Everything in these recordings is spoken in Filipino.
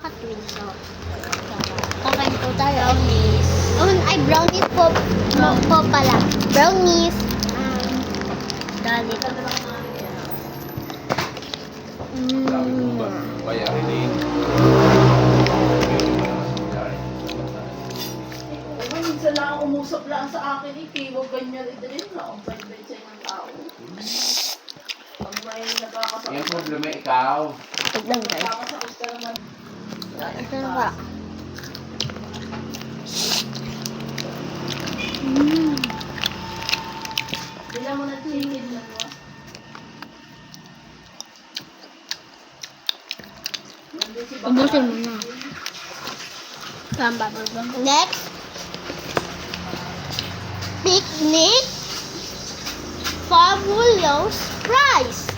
Hot Wheels. So, kakain po tayo. Brownies. Ay, brownies po. Po pala. Brownies. Dali. Kaya ini. Minsan lang umusap lang sa akin, huwag ganyan rin lang. Ang bait-bait sa'yo ng tao. Pag may nakakasakit. Yung problema ikaw. Tignan guys. Nakakasakit ka naman. Ito na ba? Bila mo na chicken lang mo. Ubusin mo na. Samba, next. Picnic. Fabulous prize.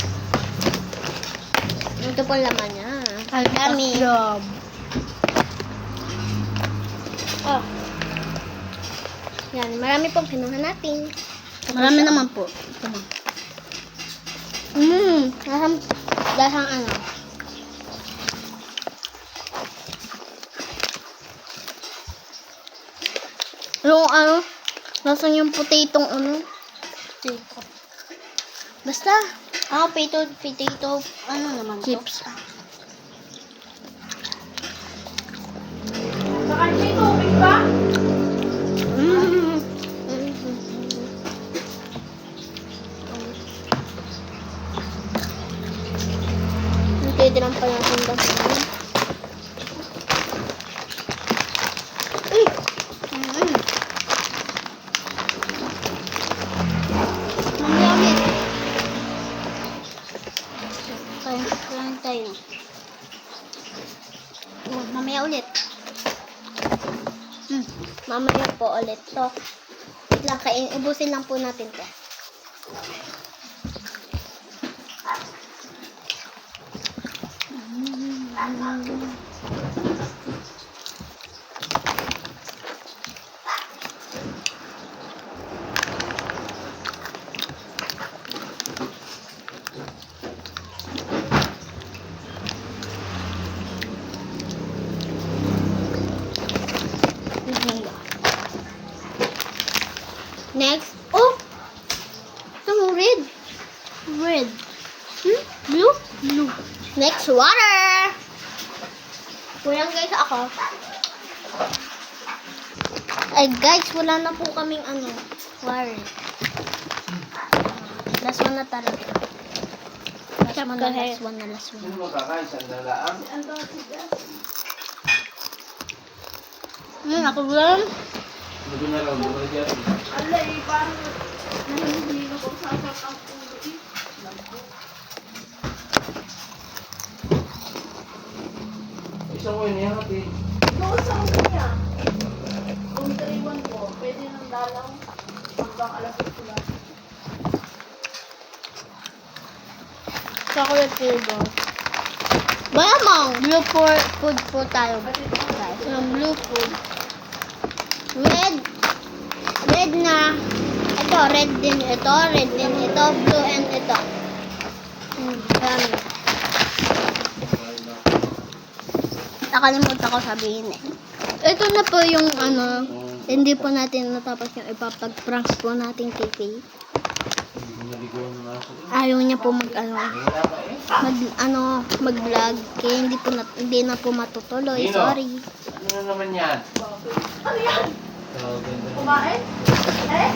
Ito po laman niya. Ang dami. Oh. Yan, marami pong kinuha natin. Marami naman po. Ito na. Dasang ano. Yung ano, nasaan yung potato ano? Potato. Basta, potato, ano naman chips. Saka may tubig ba? Pwede lang pala natin dahan. Uy! Mamaya ulit. Kain tayo. Oh, mamaya ulit. Mamaya po ulit to. Wait lang, ubusin lang po natin to. Next. Oh! Itong red. Red. Blue? Blue. Next, water. Kulang guys ako. Ay guys, wala na po kaming ano, water. Last one na talaga. Last one. Sino makakain? Sandalaan? Ang dati dyan. Ako lang. Lugo na lang. Lugo na dyan. Alay, parang nahihilig ako sa ang ulo. Isang ko yun hati. Doon sa ulo niya. Kung 3-1 ko, pwede nang dalaw. Hanggang alas 8 lang. Chocolate flavor. Malamang, blue food po tayo. Guys, yung blue food. Red na. Ito, red din ito, blue and ito. Dami. Nakalimutan ko sabihin eh. Ito na po yung ano, hindi po natin natapos yung ipapag-pranks po nating KK. Ayaw niya po mag-vlog kaya hindi na po matutuloy. Sorry. Ano naman yan? Ano yan? Kumain? Eh?